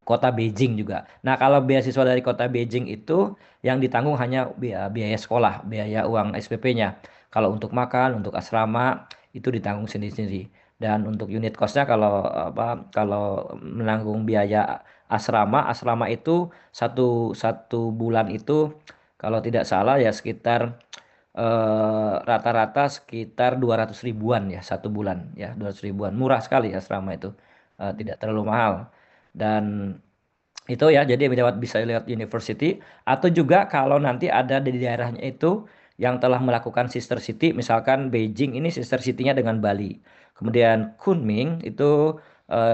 kota Beijing juga. Nah, kalau beasiswa dari kota Beijing itu yang ditanggung hanya biaya sekolah, biaya uang SPP-nya. Kalau untuk makan, untuk asrama itu ditanggung sendiri-sendiri. Dan untuk unit cost-nya kalau menanggung biaya asrama, asrama itu satu satu bulan itu kalau tidak salah ya sekitar rata-rata sekitar 200 ribuan ya satu bulan ya 200 ribuan murah sekali asrama itu. Tidak terlalu mahal dan itu ya jadi bisa lewat university atau juga kalau nanti ada di daerahnya itu yang telah melakukan sister city misalkan Beijing ini sister city-nya dengan Bali kemudian Kunming itu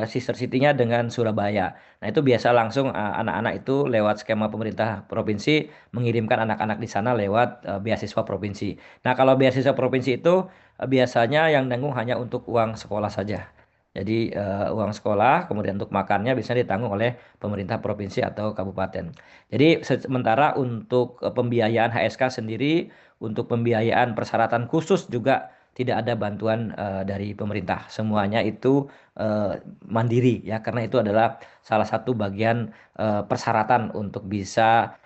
sister city-nya dengan Surabaya. Nah itu biasa langsung anak-anak itu lewat skema pemerintah provinsi mengirimkan anak-anak di sana lewat beasiswa provinsi. Nah kalau beasiswa provinsi itu biasanya yang nanggung hanya untuk uang sekolah saja. Jadi uang sekolah, kemudian untuk makannya bisa ditanggung oleh pemerintah provinsi atau kabupaten. Jadi sementara untuk pembiayaan HSK sendiri, untuk pembiayaan persyaratan khusus juga tidak ada bantuan dari pemerintah. Semuanya itu mandiri ya, karena itu adalah salah satu bagian persyaratan untuk bisa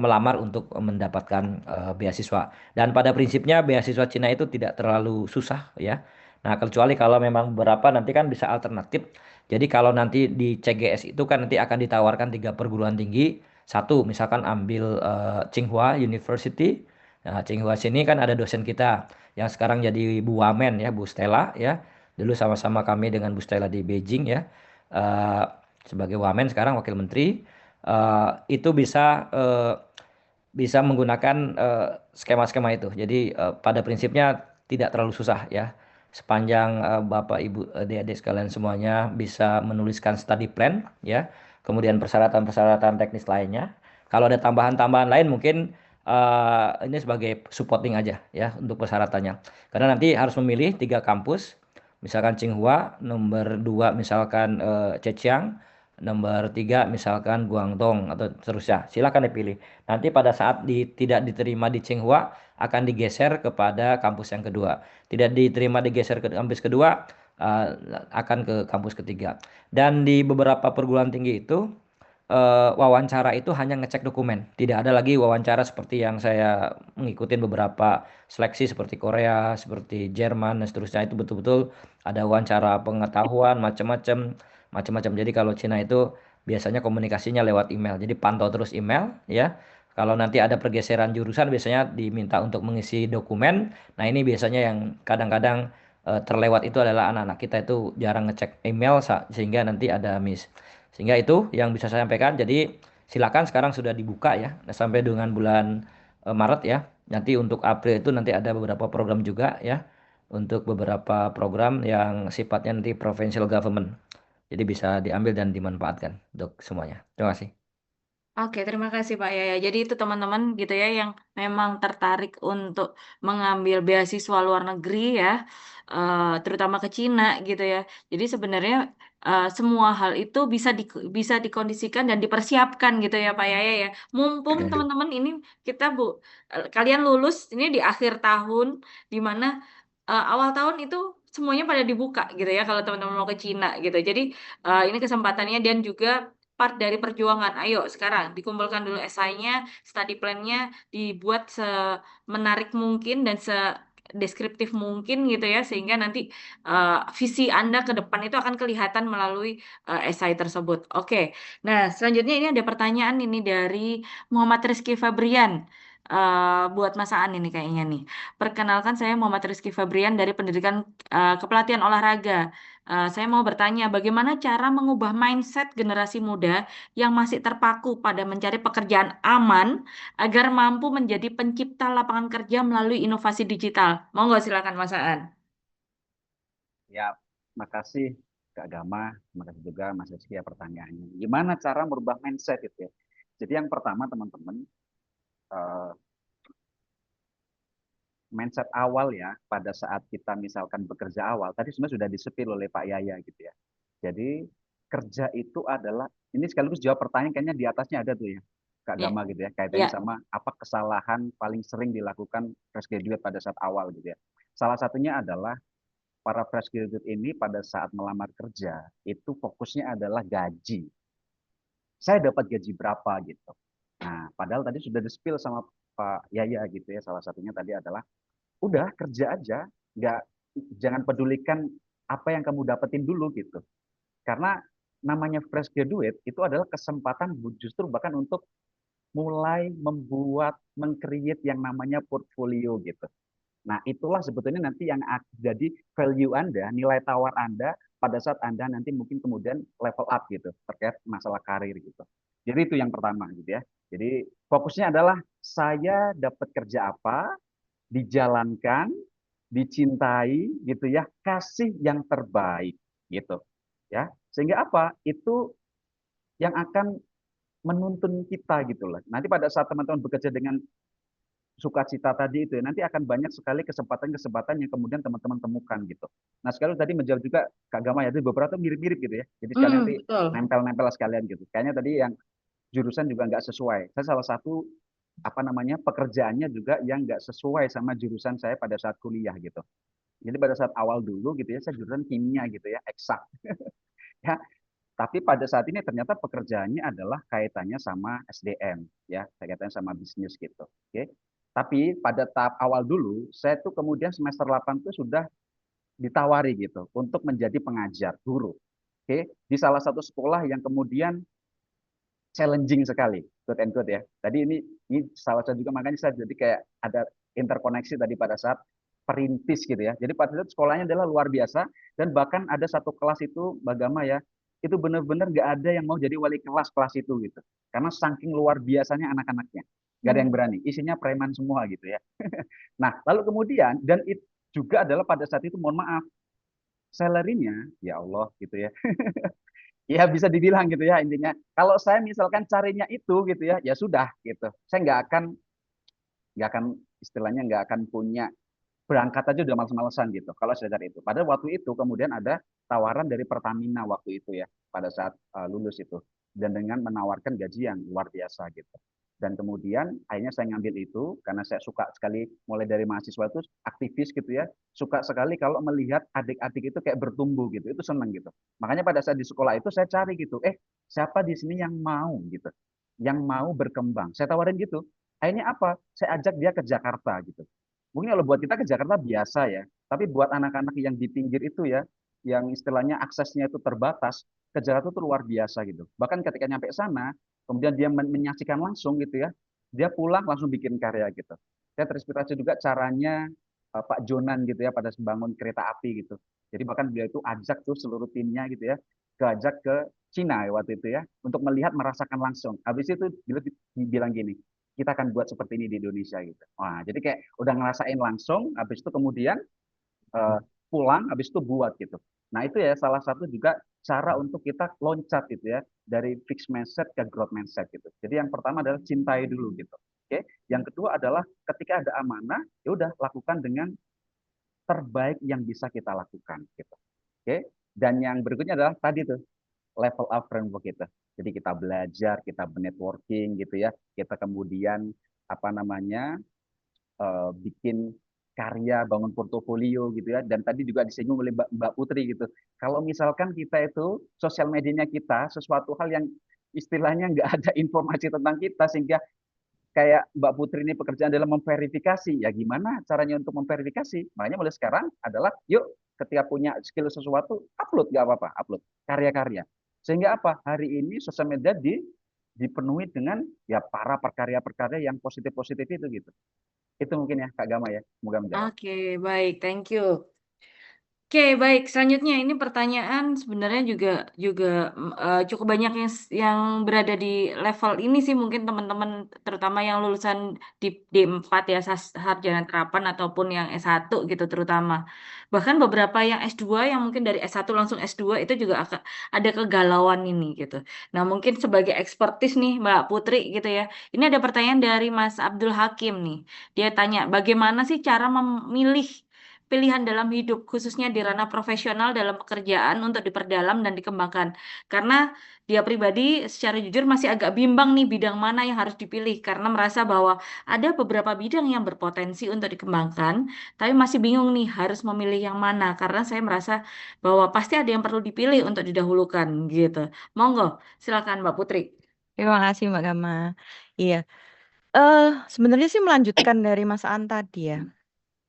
melamar untuk mendapatkan beasiswa. Dan pada prinsipnya beasiswa Cina itu tidak terlalu susah ya. Nah, kecuali kalau memang beberapa nanti kan bisa alternatif. Jadi kalau nanti di CGS itu kan nanti akan ditawarkan tiga perguruan tinggi. Satu, misalkan ambil Tsinghua University. Nah, Tsinghua sini kan ada dosen kita yang sekarang jadi Bu Wamen ya, Bu Stella ya. Dulu sama-sama kami dengan Bu Stella di Beijing ya. Eh, Sebagai Wamen sekarang Wakil Menteri. Itu bisa menggunakan skema-skema itu. Jadi pada prinsipnya tidak terlalu susah ya. Sepanjang Bapak Ibu adik-adik sekalian semuanya bisa menuliskan study plan ya. Kemudian persyaratan-persyaratan teknis lainnya. Kalau ada tambahan-tambahan lain mungkin ini sebagai supporting aja ya untuk persyaratannya. Karena nanti harus memilih tiga kampus. Misalkan Tsinghua, nomor dua misalkan Zhejiang, nomor tiga misalkan Guangdong atau seterusnya. Silakan dipilih. Nanti pada saat tidak diterima di Tsinghua akan digeser kepada kampus yang kedua. Tidak diterima digeser ke kampus kedua eh, akan ke kampus ketiga. Dan di beberapa perguruan tinggi itu wawancara itu hanya ngecek dokumen. Tidak ada lagi wawancara seperti yang saya mengikuti beberapa seleksi seperti Korea, seperti Jerman dan seterusnya itu betul-betul ada wawancara pengetahuan macam-macam. Jadi kalau Cina itu biasanya komunikasinya lewat email. Jadi pantau terus email ya. Kalau nanti ada pergeseran jurusan biasanya diminta untuk mengisi dokumen. Nah, ini biasanya yang kadang-kadang terlewat itu adalah anak-anak kita itu jarang ngecek email sehingga nanti ada miss. Sehingga itu yang bisa saya sampaikan. Jadi silakan sekarang sudah dibuka ya sampai dengan bulan Maret ya. Nanti untuk April itu nanti ada beberapa program juga ya. Untuk beberapa program yang sifatnya nanti provincial government. Jadi bisa diambil dan dimanfaatkan untuk semuanya. Terima kasih. Oke, terima kasih Pak Yaya. Jadi itu teman-teman gitu ya yang memang tertarik untuk mengambil beasiswa luar negeri ya, terutama ke Cina gitu ya. Jadi sebenarnya semua hal itu bisa dikondisikan dan dipersiapkan gitu ya Pak Yaya ya. Mumpung Betul. teman-teman ini kalian lulus ini di akhir tahun, di mana awal tahun itu semuanya pada dibuka gitu ya kalau teman-teman mau ke Cina gitu. Jadi ini kesempatannya dan juga part dari perjuangan. Ayo sekarang dikumpulkan dulu esainya, study plan-nya dibuat semenarik mungkin dan deskriptif mungkin gitu ya sehingga nanti visi Anda ke depan itu akan kelihatan melalui esai tersebut. Oke. Nah, selanjutnya ini ada pertanyaan ini dari Muhammad Rizky Fabrian. Buat Mas Aan ini kayaknya nih. Perkenalkan saya Muhammad Rizky Fabrian dari Pendidikan Kepelatihan Olahraga. Saya mau bertanya, bagaimana cara mengubah mindset generasi muda yang masih terpaku pada mencari pekerjaan aman agar mampu menjadi pencipta lapangan kerja melalui inovasi digital? Mau nggak silakan Mas Aan? Ya, makasih Kak Gama, terima kasih juga Mas Rizky ya pertanyaannya. Gimana cara merubah mindset itu ya? Jadi yang pertama teman-teman, eh, mindset awal ya pada saat kita misalkan bekerja awal, tadi sebenarnya sudah disepil oleh Pak Yaya gitu ya. Jadi kerja itu adalah, ini sekaligus jawab pertanyaan kayaknya di atasnya ada tuh ya, Kak Ya, Gama gitu ya, kaitannya ya. sama apa kesalahan paling sering dilakukan fresh graduate pada saat awal gitu ya. Salah satunya adalah para fresh graduate ini pada saat melamar kerja itu fokusnya adalah gaji. saya dapat gaji berapa gitu. Nah, padahal tadi sudah di-spill sama Pak Yaya gitu ya, salah satunya tadi adalah udah kerja aja, nggak, jangan pedulikan apa yang kamu dapetin dulu gitu. Karena namanya fresh graduate itu adalah kesempatan justru bahkan untuk mulai membuat, meng-create yang namanya portfolio gitu. Nah, itulah sebetulnya nanti yang jadi value Anda, nilai tawar Anda pada saat Anda nanti mungkin kemudian level up gitu, terkait masalah karir gitu. Jadi itu yang pertama gitu ya. Jadi fokusnya adalah saya dapat kerja apa, dijalankan, dicintai gitu ya, kasih yang terbaik gitu. Ya, sehingga apa? Itu yang akan menuntun kita gitu loh. Nanti pada saat teman-teman bekerja dengan sukacita tadi itu ya, nanti akan banyak sekali kesempatan-kesempatan yang kemudian teman-teman temukan gitu. Nah, sekali tadi menjawab juga Kak Gama ya, itu beberapa tuh mirip-mirip gitu ya. Jadi sekalian nanti Betul. nempel-nempel sekalian gitu. Kayaknya tadi yang jurusan juga nggak sesuai. Saya salah satu apa namanya pekerjaannya juga yang nggak sesuai sama jurusan saya pada saat kuliah gitu. Jadi pada saat awal dulu gitu ya, saya jurusan kimia gitu ya, eksak. Ya, tapi pada saat ini ternyata pekerjaannya adalah kaitannya sama SDM, ya, kaitannya sama bisnis gitu. Oke. Tapi pada tahap awal dulu, saya tuh kemudian semester 8 tuh sudah ditawari gitu untuk menjadi pengajar, guru. Oke, di salah satu sekolah yang kemudian challenging sekali, quote and quote ya. Tadi ini salah satu juga makanya saya jadi kayak ada interkoneksi tadi pada saat perintis gitu ya. Jadi pada saat sekolahnya adalah luar biasa dan bahkan ada satu kelas itu Bagama ya, itu benar-benar nggak ada yang mau jadi wali kelas itu gitu. Karena saking luar biasanya anak-anaknya. Gak ada yang berani, isinya preman semua gitu ya. Nah, lalu kemudian, dan itu juga adalah pada saat itu, mohon maaf, salary-nya, ya Allah gitu ya, ya bisa dibilang gitu ya intinya. Kalau saya misalkan carinya itu gitu ya, ya sudah gitu. Saya nggak akan istilahnya nggak akan punya berangkat aja udah males-malesan gitu. Kalau saya cari itu. Pada waktu itu kemudian ada tawaran dari Pertamina waktu itu ya pada saat lulus itu dan dengan menawarkan gaji yang luar biasa gitu. Dan kemudian akhirnya saya ngambil itu karena saya suka sekali mulai dari mahasiswa itu aktivis gitu ya. Suka sekali kalau melihat adik-adik itu kayak bertumbuh gitu. Itu seneng gitu. Makanya pada saat di sekolah itu saya cari gitu. Siapa di sini yang mau gitu. Yang mau berkembang. Saya tawarin gitu. Akhirnya apa? Saya ajak dia ke Jakarta gitu. Mungkin kalau buat kita ke Jakarta biasa ya. Tapi buat anak-anak yang di pinggir itu ya, yang istilahnya aksesnya itu terbatas, ke Jakarta itu luar biasa gitu. Bahkan ketika nyampe sana, kemudian dia menyaksikan langsung gitu ya, dia pulang langsung bikin karya gitu. Saya terinspirasi juga caranya Pak Jonan gitu ya pada membangun kereta api gitu. Jadi bahkan dia itu ajak tuh seluruh timnya gitu ya, keajak ke Cina ya waktu itu ya, untuk melihat merasakan langsung. Habis itu dia bilang gini, kita akan buat seperti ini di Indonesia gitu. Wah, jadi kayak udah ngerasain langsung, habis itu kemudian uh, pulang, habis itu buat gitu. Nah itu ya salah satu juga cara untuk kita loncat gitu ya dari fixed mindset ke growth mindset gitu. Jadi yang pertama adalah cintai dulu gitu. Oke, yang kedua adalah ketika ada amanah, ya udah lakukan dengan terbaik yang bisa kita lakukan gitu. Oke, dan yang berikutnya adalah tadi tuh level up framework kita. Jadi kita belajar, kita networking gitu ya, kita kemudian apa namanya bikin karya, bangun portofolio gitu ya. Dan tadi juga disinggung oleh Mbak Putri gitu. Kalau misalkan kita itu sosial medianya kita sesuatu hal yang istilahnya nggak ada informasi tentang kita sehingga kayak Mbak Putri ini pekerjaan adalah memverifikasi. Ya gimana caranya untuk memverifikasi? Makanya mulai sekarang adalah yuk ketika punya skill sesuatu upload nggak apa-apa, upload karya-karya. Sehingga apa? Hari ini sosial media dipenuhi dengan ya para perkarya-perkarya yang positif-positif itu gitu. Itu mungkin ya Kak Gama ya. Semoga menjawab. Oke, baik, thank you. Oke, baik. Selanjutnya ini pertanyaan sebenarnya juga cukup banyak yang berada di level ini sih mungkin teman-teman terutama yang lulusan di D4 ya sarjana terapan ataupun yang S1 gitu terutama. Bahkan beberapa yang S2 yang mungkin dari S1 langsung S2 itu juga ada kegalauan ini gitu. Nah, mungkin sebagai ekspertis nih Mbak Putri gitu ya. Ini ada pertanyaan dari Mas Abdul Hakim nih. Dia tanya, bagaimana sih cara memilih pilihan dalam hidup, khususnya di ranah profesional dalam pekerjaan untuk diperdalam dan dikembangkan. Karena dia pribadi secara jujur masih agak bimbang nih bidang mana yang harus dipilih, karena merasa bahwa ada beberapa bidang yang berpotensi untuk dikembangkan, tapi masih bingung nih harus memilih yang mana, karena saya merasa bahwa pasti ada yang perlu dipilih untuk didahulukan gitu. Monggo, silakan Mbak Putri. Terima kasih Mbak Gama. Iya, sebenarnya sih melanjutkan dari Mas An tadi ya.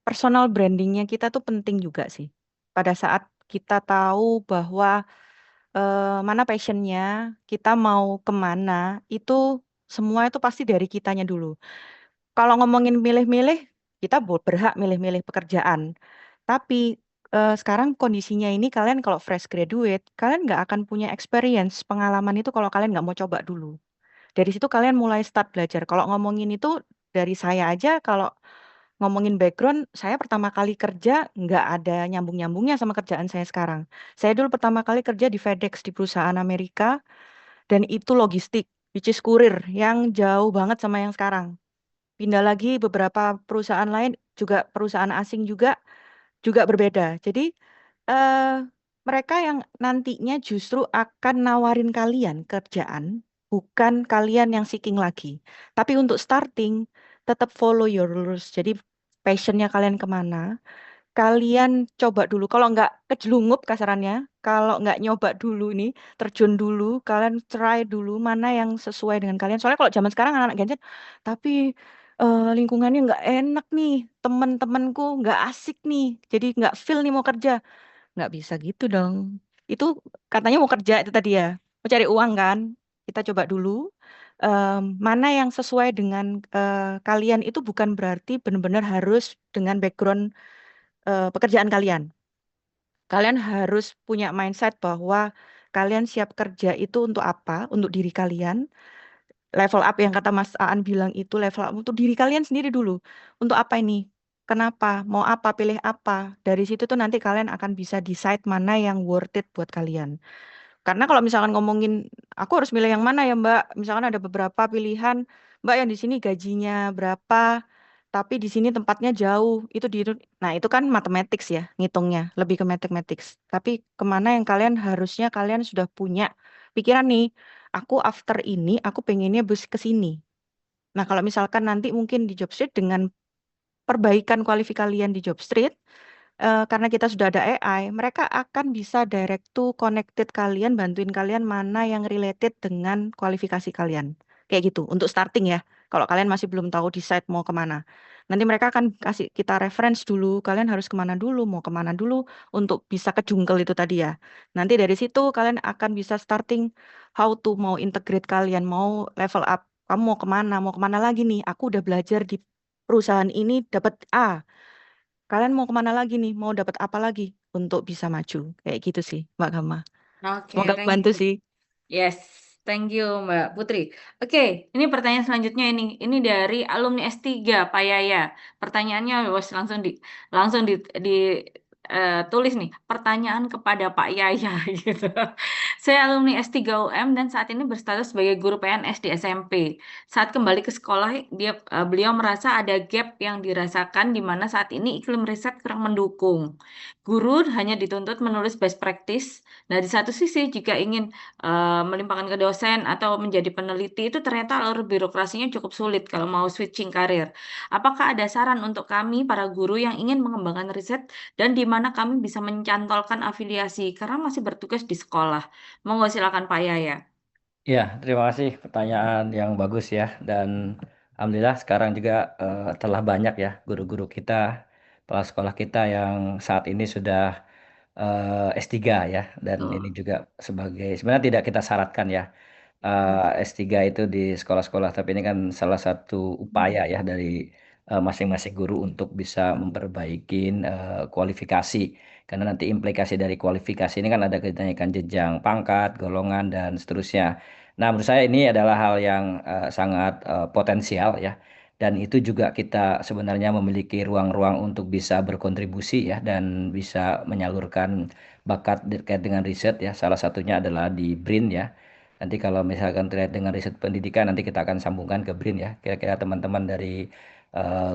Personal brandingnya kita tuh penting juga sih. Pada saat kita tahu bahwa mana passionnya, kita mau kemana, itu semua itu pasti dari kitanya dulu. Kalau ngomongin milih-milih, kita berhak milih-milih pekerjaan. Tapi sekarang kondisinya ini kalian kalau fresh graduate, kalian nggak akan punya experience, pengalaman itu kalau kalian nggak mau coba dulu. Dari situ kalian mulai start belajar. Kalau ngomongin itu dari saya aja, kalau ngomongin background, saya pertama kali kerja nggak ada nyambung-nyambungnya sama kerjaan saya sekarang. Saya dulu pertama kali kerja di FedEx di perusahaan Amerika, dan itu logistik, which is kurir, yang jauh banget sama yang sekarang. Pindah lagi beberapa perusahaan lain, juga perusahaan asing juga berbeda. Jadi eh, mereka yang nantinya justru akan nawarin kalian kerjaan, bukan kalian yang seeking lagi. Tapi untuk starting, tetap follow your rules. Jadi passionnya kalian kemana, kalian coba dulu. Kalau nggak kejelungup kasarannya, kalau nggak nyoba dulu nih, terjun dulu, kalian try dulu mana yang sesuai dengan kalian. Soalnya kalau zaman sekarang anak-anak gadget, tapi lingkungannya nggak enak nih, teman-temanku nggak asik nih, jadi nggak feel nih mau kerja. Nggak bisa gitu dong. Itu katanya mau kerja itu tadi ya, mau cari uang kan. Kita coba dulu mana yang sesuai dengan kalian, itu bukan berarti benar-benar harus dengan background pekerjaan kalian. Kalian harus punya mindset bahwa kalian siap kerja itu untuk apa? Untuk diri kalian. Level up yang kata Mas Aan bilang itu level up untuk diri kalian sendiri dulu. Untuk apa ini? Kenapa? Mau apa? Pilih apa? Dari situ tuh nanti kalian akan bisa decide mana yang worth it buat kalian. Karena kalau misalkan ngomongin, aku harus milih yang mana ya Mbak? Misalkan ada beberapa pilihan, Mbak yang di sini gajinya berapa, tapi di sini tempatnya jauh. Nah itu kan mathematics ya, ngitungnya lebih ke mathematics. Tapi kemana yang kalian harusnya kalian sudah punya pikiran nih. Aku after ini, aku pengennya bus ke sini. Nah kalau misalkan nanti mungkin di job street dengan perbaikan kualifikasi kalian di job street, karena kita sudah ada AI, mereka akan bisa direct to connected kalian, bantuin kalian mana yang related dengan kualifikasi kalian. Kayak gitu, untuk starting ya. Kalau kalian masih belum tahu decide mau kemana. Nanti mereka akan kasih kita reference dulu, kalian harus kemana dulu, mau kemana dulu, untuk bisa kejungkel itu tadi ya. Nanti dari situ kalian akan bisa starting how to mau integrate kalian, mau level up. Kamu mau kemana lagi nih? Aku udah belajar di perusahaan ini dapat A. Kalian mau kemana lagi nih? Mau dapat apa lagi untuk bisa maju? Kayak gitu sih, Mbak Gama. Oke, Semoga thank membantu you. sih. Yes, thank you Mbak Putri. Oke, ini pertanyaan selanjutnya ini dari alumni S3 Pak Yaya. Pertanyaannya bos langsung di tulis nih, pertanyaan kepada Pak Yaya gitu. Saya alumni S3 UM dan saat ini berstatus sebagai guru PNS di SMP. Saat kembali ke sekolah, beliau merasa ada gap yang dirasakan di mana saat ini iklim riset kurang mendukung. Guru hanya dituntut menulis best practice. Nah, di satu sisi jika ingin melimpahkan ke dosen atau menjadi peneliti itu ternyata alur birokrasinya cukup sulit kalau mau switching karir. Apakah ada saran untuk kami para guru yang ingin mengembangkan riset dan di mana kami bisa mencantolkan afiliasi karena masih bertugas di sekolah? Monggo silakan Pak Yaya. Ya, terima kasih pertanyaan yang bagus ya. Dan alhamdulillah sekarang juga telah banyak ya guru-guru kita, kepala sekolah kita yang saat ini sudah S3 ya. Dan ini Tuh. juga sebenarnya tidak kita syaratkan ya S3 itu di sekolah-sekolah, tapi ini kan salah satu upaya ya dari masing-masing guru untuk bisa memperbaiki kualifikasi. Karena nanti implikasi dari kualifikasi ini kan ada kenaikan jenjang pangkat, golongan, dan seterusnya. Nah, menurut saya ini adalah hal yang sangat potensial ya. Dan itu juga kita sebenarnya memiliki ruang-ruang untuk bisa berkontribusi ya dan bisa menyalurkan bakat terkait dengan riset ya. Salah satunya adalah di BRIN ya. Nanti kalau misalkan terkait dengan riset pendidikan nanti kita akan sambungkan ke BRIN ya. Kira-kira teman-teman dari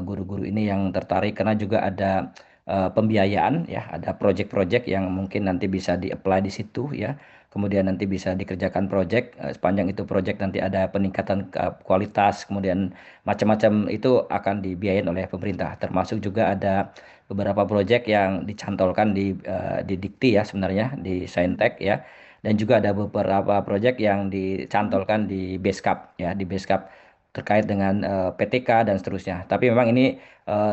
guru-guru ini yang tertarik karena juga ada pembiayaan ya, ada project-project yang mungkin nanti bisa di-apply di situ ya. Kemudian nanti bisa dikerjakan project, sepanjang itu project nanti ada peningkatan kualitas, kemudian macam-macam itu akan dibiayain oleh pemerintah. Termasuk juga ada beberapa project yang dicantolkan di Dikti ya sebenarnya di Saintek ya. Dan juga ada beberapa proyek yang dicantolkan di Beskap ya, di Beskap terkait dengan PTK dan seterusnya. Tapi memang ini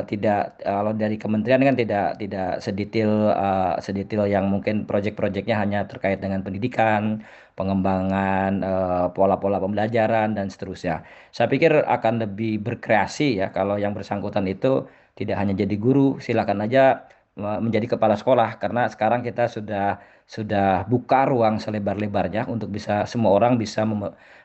tidak kalau dari kementerian kan tidak sedetail yang mungkin proyek-proyeknya hanya terkait dengan pendidikan, pengembangan pola-pola pembelajaran dan seterusnya. Saya pikir akan lebih berkreasi ya kalau yang bersangkutan itu tidak hanya jadi guru, silakan aja menjadi kepala sekolah karena sekarang kita sudah buka ruang selebar-lebarnya untuk bisa semua orang bisa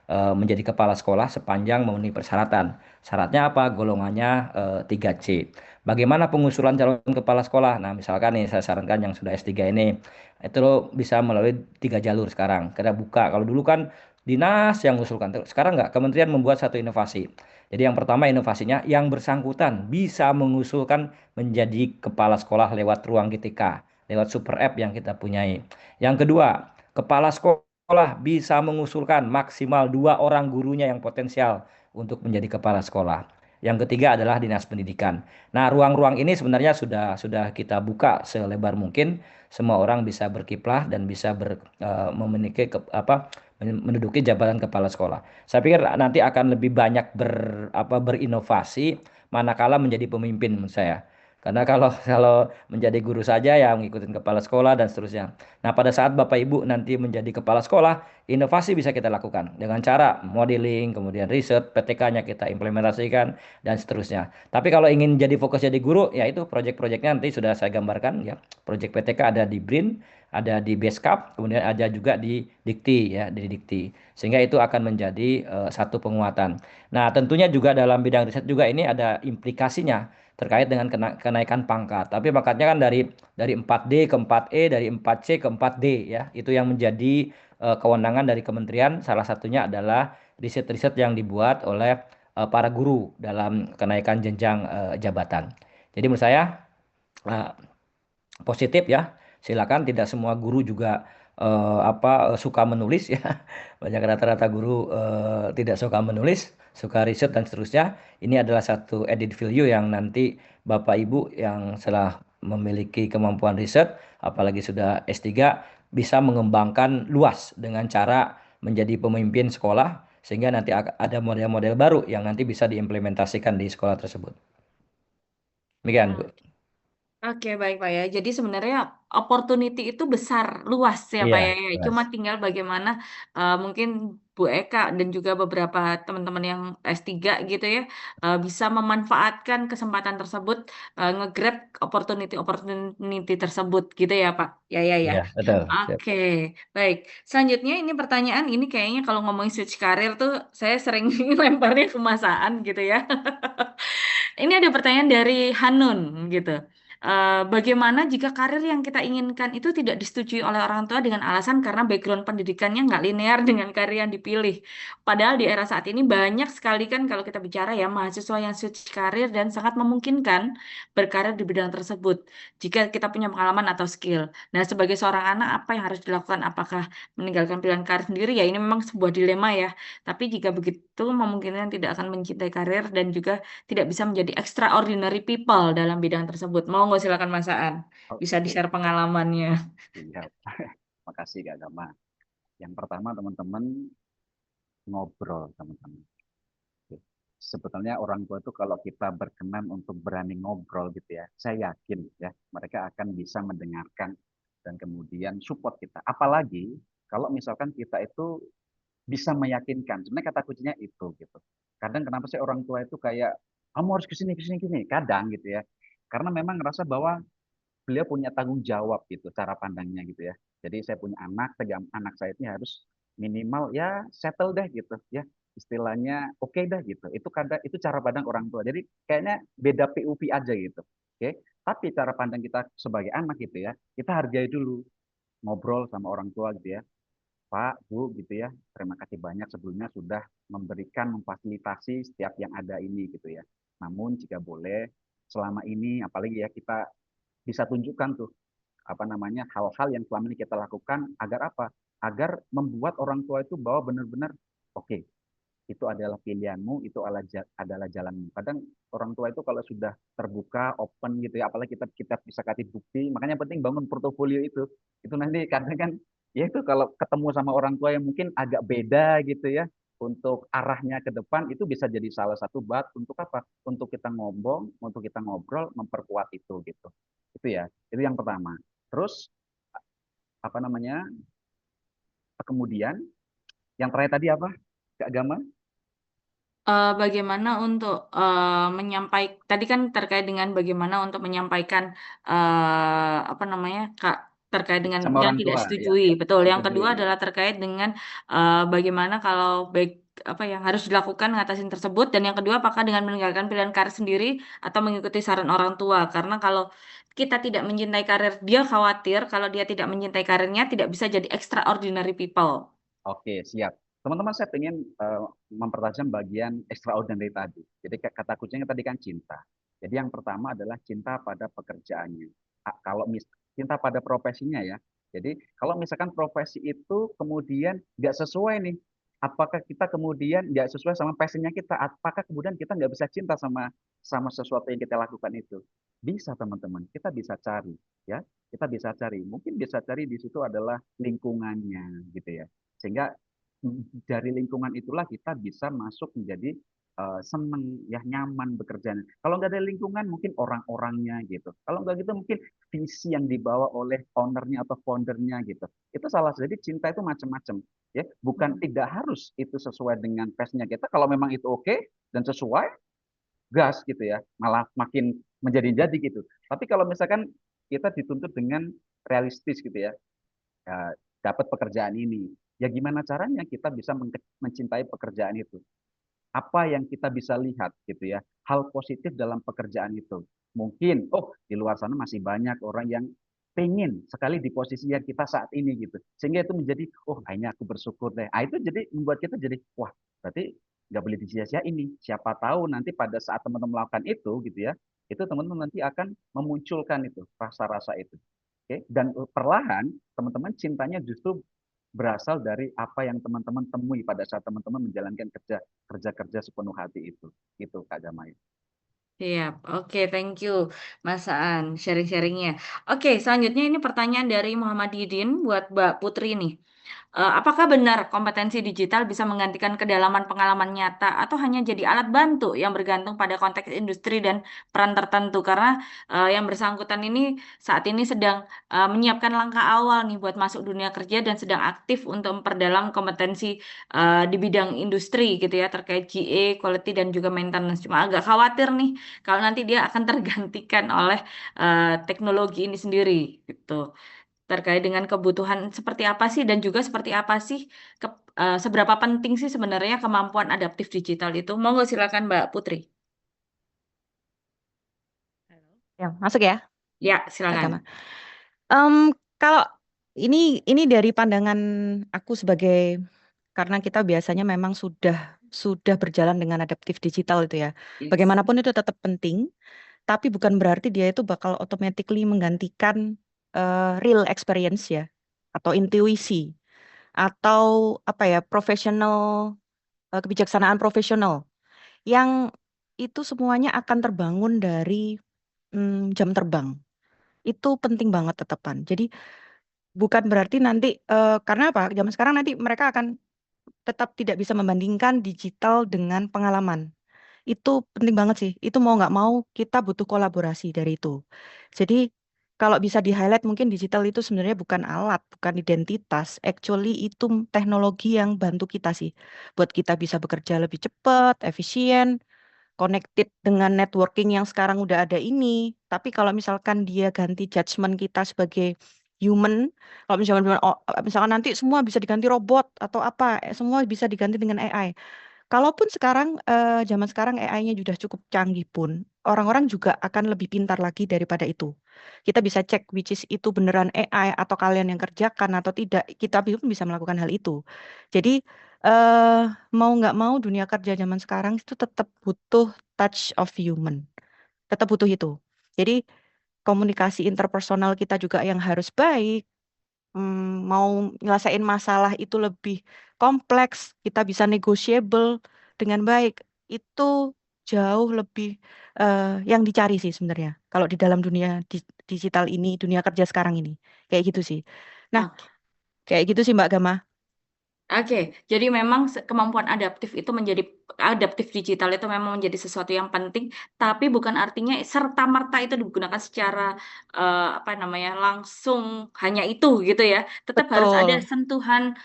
menjadi kepala sekolah sepanjang memenuhi persyaratan. Syaratnya apa? Golongannya 3C. Bagaimana pengusulan calon kepala sekolah? Nah, misalkan nih saya sarankan yang sudah S3 ini itu lo bisa melalui 3 jalur sekarang. Kita buka. Kalau dulu kan dinas yang mengusulkan. Sekarang nggak, kementerian membuat satu inovasi. Jadi yang pertama inovasinya yang bersangkutan bisa mengusulkan menjadi kepala sekolah lewat ruang GTK, lewat super app yang kita punyai. Yang kedua, kepala sekolah bisa mengusulkan maksimal 2 orang gurunya yang potensial untuk menjadi kepala sekolah. Yang ketiga adalah dinas pendidikan. Nah, ruang-ruang ini sebenarnya sudah kita buka selebar mungkin. Semua orang bisa berkiprah dan bisa memiliki menduduki jabatan kepala sekolah. Saya pikir nanti akan lebih banyak berinovasi manakala menjadi pemimpin menurut saya. Karena kalau kalau menjadi guru saja ya mengikuti kepala sekolah dan seterusnya. Nah, pada saat Bapak Ibu nanti menjadi kepala sekolah, inovasi bisa kita lakukan dengan cara modeling, kemudian riset, PTK-nya kita implementasikan dan seterusnya. Tapi kalau ingin jadi fokus jadi guru, ya itu proyek-proyeknya nanti sudah saya gambarkan ya. Proyek PTK ada di BRIN, ada di Beskap, kemudian ada juga di Dikti ya, di Dikti. Sehingga itu akan menjadi satu penguatan. Nah, tentunya juga dalam bidang riset juga ini ada implikasinya terkait dengan kenaikan pangkat. Tapi pangkatnya kan dari 4D ke 4E, dari 4C ke 4D ya. Itu yang menjadi kewenangan dari kementerian. Salah satunya adalah riset-riset yang dibuat oleh para guru dalam kenaikan jenjang jabatan. Jadi menurut saya eh, positif ya. Silakan, tidak semua guru juga suka menulis ya. Banyak rata-rata guru tidak suka menulis, suka riset dan seterusnya. Ini adalah satu added value yang nanti Bapak Ibu yang telah memiliki kemampuan riset, apalagi sudah S3, bisa mengembangkan luas dengan cara menjadi pemimpin sekolah sehingga nanti ada model-model baru yang nanti bisa diimplementasikan di sekolah tersebut. Demikian, Bu. Oke, baik Pak ya. Jadi sebenarnya opportunity itu besar, luas ya Pak Iya, ya. Cuma jelas. tinggal bagaimana mungkin Bu Eka dan juga beberapa teman-teman yang S3 gitu ya bisa memanfaatkan kesempatan tersebut, nge-grab opportunity tersebut gitu ya Pak. Ya ya ya. Iya, betul. Siap. Oke, baik. Selanjutnya ini pertanyaan ini kayaknya kalau ngomongin switch karir tuh saya sering lemparnya ke Masaan gitu ya. Ini ada pertanyaan dari Hanun gitu. Bagaimana jika karir yang kita inginkan itu tidak disetujui oleh orang tua dengan alasan karena background pendidikannya nggak linear dengan karir yang dipilih. Padahal di era saat ini banyak sekali kan kalau kita bicara ya mahasiswa yang switch karir dan sangat memungkinkan berkarir di bidang tersebut jika kita punya pengalaman atau skill. Nah, sebagai seorang anak apa yang harus dilakukan? Apakah meninggalkan pilihan karir sendiri? Ya ini memang sebuah dilema ya. Tapi jika begitu memungkinkan tidak akan mencintai karir dan juga tidak bisa menjadi extraordinary people dalam bidang tersebut. Mau nggak silakan Mas Aan, bisa Oke, di-share pengalamannya. siap. Makasih Kak Gama. Yang pertama teman-teman ngobrol teman-teman. Oke. Sebetulnya orang tua itu kalau kita berkenan untuk berani ngobrol gitu ya, saya yakin ya mereka akan bisa mendengarkan dan kemudian support kita. Apalagi kalau misalkan kita itu bisa meyakinkan. Sebenarnya kata kuncinya itu gitu. Kadang kenapa sih orang tua itu kayak kamu harus kesini kesini gini. Kadang gitu ya. Karena memang ngerasa bahwa beliau punya tanggung jawab gitu cara pandangnya gitu ya. Jadi saya punya anak, anak saya ini harus minimal ya settle deh gitu ya. Istilahnya oke okay dah gitu. Itu kadang itu cara pandang orang tua. Jadi kayaknya beda POV aja gitu. Oke. Tapi cara pandang kita sebagai anak gitu ya, kita hargai dulu ngobrol sama orang tua gitu ya. Pak, Bu, gitu ya. Terima kasih banyak sebelumnya sudah memberikan, memfasilitasi setiap yang ada ini gitu ya. Namun jika boleh, selama ini apalagi ya kita bisa tunjukkan tuh apa namanya hal-hal yang selama ini kita lakukan agar apa? Agar membuat orang tua itu bahwa benar-benar oke, okay, itu adalah pilihanmu, itu adalah jalanmu. Kadang orang tua itu kalau sudah terbuka, open gitu ya, apalagi kita bisa kasih bukti, makanya penting bangun portofolio itu. Itu nanti kadang kan Ya itu kalau ketemu sama orang tua yang mungkin agak beda gitu ya, untuk arahnya ke depan itu bisa jadi salah satu untuk apa? Untuk kita ngomong, untuk kita ngobrol, memperkuat itu gitu. Itu ya, itu yang pertama. Terus apa namanya? Kemudian yang terakhir tadi apa? Kak Gama? Bagaimana untuk menyampaikan tadi kan terkait dengan bagaimana untuk menyampaikan apa namanya Kak terkait dengan Sama yang orang tidak tua ya, setujui betul. Yang kedua setujui. adalah terkait dengan bagaimana kalau baik apa yang harus dilakukan ngatasin tersebut dan yang kedua apakah dengan meninggalkan pilihan karir sendiri atau mengikuti saran orang tua karena kalau kita tidak mencintai karir dia khawatir kalau dia tidak mencintai karirnya tidak bisa jadi extraordinary people. Oke, siap. Teman-teman, saya ingin mempertajam bagian extraordinary tadi. Jadi kata kuncinya tadi kan cinta. Jadi yang pertama adalah cinta pada pekerjaannya. Kalau cinta pada profesinya ya. Jadi kalau misalkan profesi itu kemudian nggak sesuai nih, apakah kita kemudian nggak sesuai sama passionnya kita? Apakah kemudian kita nggak bisa cinta sama sama sesuatu yang kita lakukan itu? Bisa teman-teman, kita bisa cari ya. Kita bisa cari. Mungkin bisa cari di situ adalah lingkungannya gitu ya, sehingga dari lingkungan itulah kita bisa masuk menjadi seneng ya, nyaman bekerja. Kalau nggak ada lingkungan mungkin orang-orangnya gitu. Kalau nggak gitu mungkin visi yang dibawa oleh ownernya atau foundernya gitu. Itu salah. Jadi cinta itu macam-macam ya, bukan tidak harus itu sesuai dengan passionnya kita. Kalau memang itu oke dan sesuai, gas gitu ya, malah makin menjadi-jadi gitu. Tapi kalau misalkan kita dituntut dengan realistis gitu ya, dapat pekerjaan ini. Ya gimana caranya kita bisa mencintai pekerjaan itu? Apa yang kita bisa lihat gitu ya? Hal positif dalam pekerjaan itu. Mungkin, oh di luar sana masih banyak orang yang pengen sekali di posisi yang kita saat ini gitu. Sehingga itu menjadi, oh akhirnya aku bersyukur deh. Ah, itu jadi membuat kita jadi, wah berarti nggak boleh disia-sia ini. Siapa tahu nanti pada saat teman-teman melakukan itu gitu ya, itu teman-teman nanti akan memunculkan itu rasa-rasa itu. Oke, dan perlahan teman-teman cintanya justru berasal dari apa yang teman-teman temui pada saat teman-teman menjalankan kerja-kerja sepenuh hati itu. Itu Kak Jamai. Siap, oke, thank you Mas Aan sharing-sharingnya. Oke, selanjutnya ini pertanyaan dari Muhammad Didin buat Mbak Putri nih. Apakah benar kompetensi digital bisa menggantikan kedalaman pengalaman nyata atau hanya jadi alat bantu yang bergantung pada konteks industri dan peran tertentu? Karena yang bersangkutan ini saat ini sedang menyiapkan langkah awal nih buat masuk dunia kerja dan sedang aktif untuk memperdalam kompetensi di bidang industri gitu ya terkait QA, quality dan juga maintenance. Cuma agak khawatir nih kalau nanti dia akan tergantikan oleh teknologi ini sendiri gitu terkait dengan kebutuhan seperti apa sih dan juga seperti apa sih seberapa penting sih sebenarnya kemampuan adaptif digital itu. Monggo silakan Mbak Putri. Ya, masuk ya, Ya, Kak silakan. Gama. Kalau ini dari pandangan aku sebagai, karena kita biasanya memang sudah berjalan dengan adaptif digital itu ya. Yes. Bagaimanapun itu tetap penting, tapi bukan berarti dia itu bakal automatically menggantikan real experience ya, atau intuisi, atau apa ya, kebijaksanaan profesional yang itu semuanya akan terbangun dari jam terbang. Itu penting banget tetepan. Jadi bukan berarti nanti karena apa? Zaman sekarang nanti mereka akan tetap tidak bisa membandingkan digital dengan pengalaman. Itu penting banget sih. Itu mau nggak mau kita butuh kolaborasi dari itu. Jadi kalau bisa di-highlight mungkin digital itu sebenarnya bukan alat, bukan identitas. Actually itu teknologi yang bantu kita sih. Buat kita bisa bekerja lebih cepat, efisien, connected dengan networking yang sekarang udah ada ini. Tapi kalau misalkan dia ganti judgement kita sebagai human, kalau misalkan nanti semua bisa diganti robot atau apa, semua bisa diganti dengan AI. Kalaupun sekarang zaman sekarang AI-nya sudah cukup canggih pun, orang-orang juga akan lebih pintar lagi daripada itu. Kita bisa cek which is itu beneran AI atau kalian yang kerjakan atau tidak. Kita pun bisa melakukan hal itu. Jadi mau nggak mau dunia kerja zaman sekarang itu tetap butuh touch of human. Tetap butuh itu. Jadi komunikasi interpersonal kita juga yang harus baik. Mau nyelesain masalah itu lebih kompleks, kita bisa negotiable dengan baik. Itu jauh lebih yang dicari sih sebenarnya. Kalau di dalam dunia digital ini, dunia kerja sekarang ini, kayak gitu sih. Nah, Oke. Kayak gitu sih Mbak Gama. Oke, jadi memang kemampuan adaptif digital itu memang menjadi sesuatu yang penting, tapi bukan artinya serta-merta itu digunakan secara langsung hanya itu gitu ya. Tetap harus ada Betul, sentuhan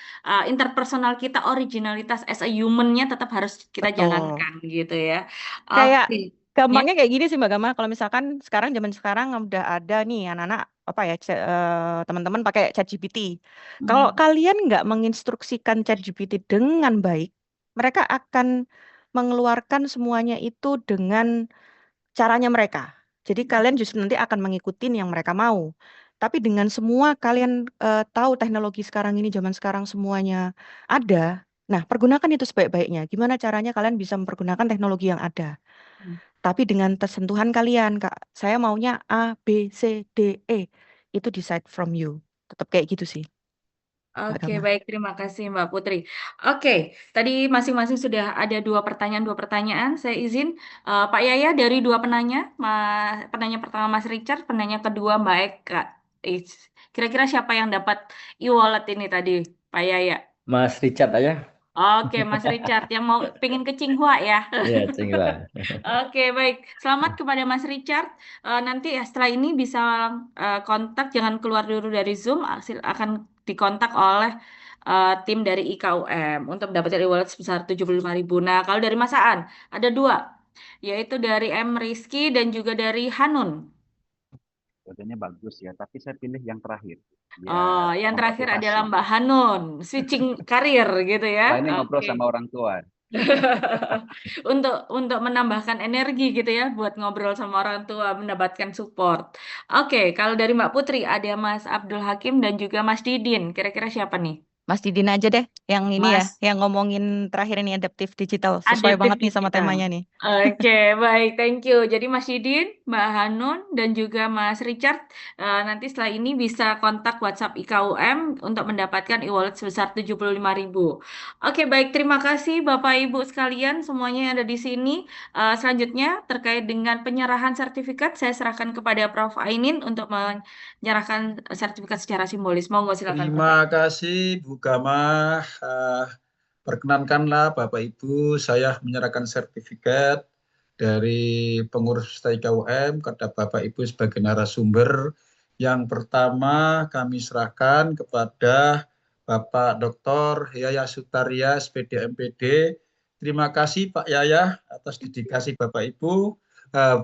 interpersonal kita, originalitas as a human-nya tetap harus kita betul. jalankan gitu ya. Kayak Oke, ya. gampangnya kayak gini sih Mbak Gama. Kalau misalkan zaman sekarang udah ada nih anak-anak apa ya teman-teman pakai ChatGPT. Kalau Hmm. kalian nggak menginstruksikan ChatGPT dengan baik, mereka akan mengeluarkan semuanya itu dengan caranya mereka. Jadi kalian justru nanti akan mengikuti yang mereka mau. Tapi dengan semua kalian tahu teknologi sekarang ini, zaman sekarang semuanya ada. Nah, pergunakan itu sebaik-baiknya. Gimana caranya kalian bisa mempergunakan teknologi yang ada? Tapi dengan tersentuhan kalian, Kak. Saya maunya A, B, C, D, E. Itu decide from you. Tetap kayak gitu sih, Mbak Oke, Gama. baik. Terima kasih, Mbak Putri. Oke, tadi masing-masing sudah ada dua pertanyaan. Saya izin, Pak Yaya dari dua penanya, penanya pertama Mas Richard, penanya kedua Mbak Eka. Kira-kira siapa yang dapat e-wallet ini tadi, Pak Yaya? Mas Richard aja. Oke, Mas Richard yang mau pingin ke Cinghua ya. Iya, Cingguan. Oke, baik. Selamat kepada Mas Richard. Nanti ya setelah ini bisa kontak, jangan keluar dulu dari Zoom, akan dikontak oleh tim dari IKUM untuk mendapatkan e-wallet sebesar 75.000. Nah, kalau dari Mas Aan, ada dua, yaitu dari M. Rizky dan juga dari Hanun. Kodenya bagus ya, tapi saya pilih yang terakhir Oh, biar yang terakhir adalah memotivasi. Mbak Hanun, switching karir gitu ya. Wah, ini ngobrol Oke. sama orang tua. Untuk menambahkan energi gitu ya buat ngobrol sama orang tua, mendapatkan support. Oke, kalau dari Mbak Putri ada Mas Abdul Hakim dan juga Mas Didin. Kira-kira siapa nih? Mas Didin aja deh, yang ini ya, Mas yang ngomongin terakhir ini adaptif digital. Sesuai Adaptif banget nih sama Digital. temanya nih. Oke, baik, thank you. Jadi Mas Didin, Mbak Hanun, dan juga Mas Richard, nanti setelah ini bisa kontak WhatsApp IKUM untuk mendapatkan e-wallet sebesar 75.000. Oke, baik, terima kasih Bapak Ibu sekalian semuanya yang ada di sini. Selanjutnya terkait dengan penyerahan sertifikat, saya serahkan kepada Prof. Ainin untuk menyerahkan sertifikat secara simbolis. Monggo silakan Prof. Terima kasih Bu Gama. Eh, Perkenankanlah Bapak Ibu, saya menyerahkan sertifikat dari pengurus IKUM kepada Bapak Ibu sebagai narasumber. Yang pertama kami serahkan kepada Bapak Dr. Yaya Sutaria, SPD MPD. Terima kasih Pak Yaya atas dedikasi Bapak Ibu.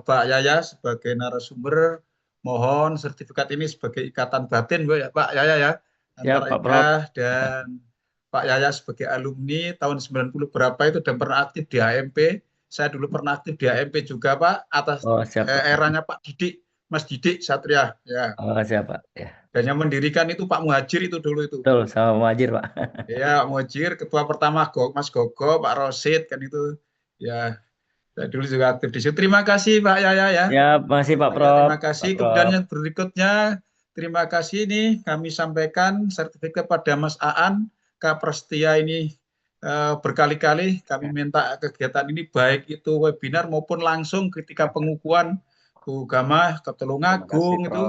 Pak Yaya sebagai narasumber, mohon sertifikat ini sebagai ikatan batin Bu ya Pak Yaya ya, Ya, antara Pak Prof. IKA dan Pak Yaya sebagai alumni tahun 90 berapa itu dan pernah aktif di HMP. Saya dulu pernah aktif di HMP juga Pak, atas Oh, siap, Pak. eranya Pak Didik, Mas Didik Satria ya. Oh, siap, Pak. Ya. Dan yang mendirikan itu Pak Muhajir itu dulu itu. Betul, sama Muhajir, Pak. Ya, Pak Muhajir, ketua pertama Mas Gogo, Pak Rosid kan itu. Ya, saya dulu juga aktif di situ. Terima kasih Pak Yaya ya. Ya, makasih Pak Ya, Prof. terima kasih. Pak Prof. Kemudian yang berikutnya, terima kasih nih kami sampaikan sertifikat pada Mas Aan, Kak Prestia ini berkali-kali kami minta kegiatan ini baik itu webinar maupun langsung ketika pengukuhan Bu Gama ke Tulungagung itu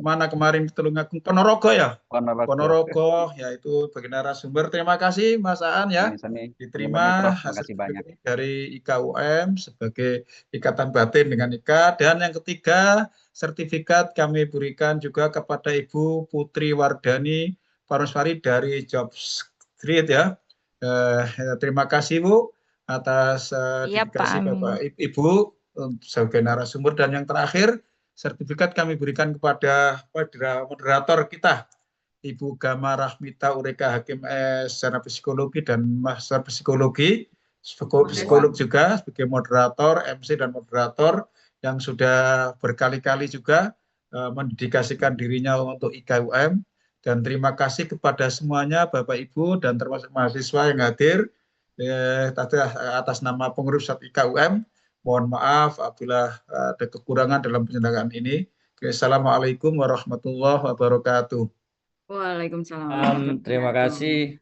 mana kemarin ke Tulungagung Ponorogo ya Ponorogo yaitu bagi narasumber. Terima kasih Mas Aan ya diterima dari IKUM sebagai ikatan batin dengan IKA. Dan yang ketiga sertifikat kami berikan juga kepada Ibu Putri Wardani Paruswari dari Job Street ya. Terima kasih Bu atas dedikasi Bapak Ibu sebagai narasumber. Dan yang terakhir sertifikat kami berikan kepada moderator kita Ibu Gama Rahmita Ureka Hakim secara psikologi dan master psikologi, psikolog juga sebagai moderator, MC dan moderator yang sudah berkali-kali juga mendedikasikan dirinya untuk IKUM. Dan terima kasih kepada semuanya Bapak Ibu dan termasuk mahasiswa yang hadir atas nama pengurus IKUM. Mohon maaf apabila ada kekurangan dalam penyelenggaraan ini. Assalamualaikum warahmatullahi wabarakatuh. Waalaikumsalam. Terima kasih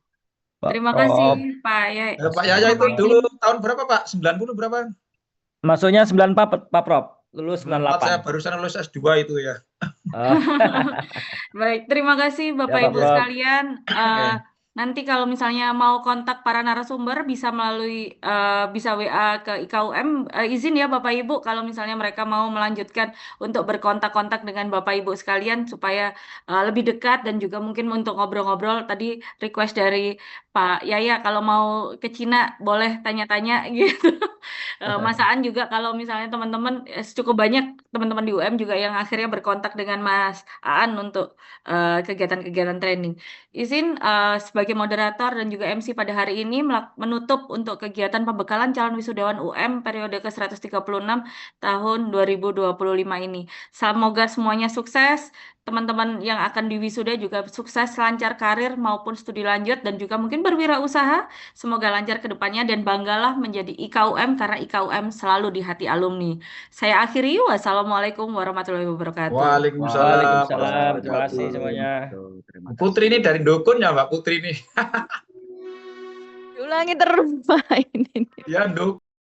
Pak Terima Prof. kasih Pak Yaya. Pak Yaya itu dulu tahun berapa Pak? 90 berapa? Masuknya 94 Pak Prof. Lulus 98. Saya barusan lulus S2 itu ya. Oh, Baik, terima kasih ya Bapak Pak Ibu Prof. sekalian. Oke. Nanti kalau misalnya mau kontak para narasumber bisa melalui bisa WA ke IKUM. Izin ya Bapak Ibu kalau misalnya mereka mau melanjutkan untuk berkontak-kontak dengan Bapak Ibu sekalian supaya lebih dekat dan juga mungkin untuk ngobrol-ngobrol. Tadi request dari Pak Yaya kalau mau ke Cina boleh tanya-tanya gitu. Mas Aan juga kalau misalnya teman-teman cukup banyak teman-teman di UM juga yang akhirnya berkontak dengan Mas Aan untuk kegiatan-kegiatan training. Izin sebagai moderator dan juga MC pada hari ini menutup untuk kegiatan pembekalan calon wisudawan UM periode ke-136 tahun 2025 ini. Semoga semuanya sukses. Teman-teman yang akan diwisuda juga sukses, lancar karir maupun studi lanjut dan juga mungkin berwirausaha. Semoga lancar ke depannya dan banggalah menjadi IKUM karena IKUM selalu di hati alumni. Saya akhiri, wassalamualaikum warahmatullahi wabarakatuh. Waalaikumsalam Waalaikumsalam. Terima warahmatullahi kasih semuanya. wabarakatuh. Terima Bu Putri ini kasih. dari Dukun ya Mbak Putri ini. Diulangi terus Pak ini. Ya, Dukun.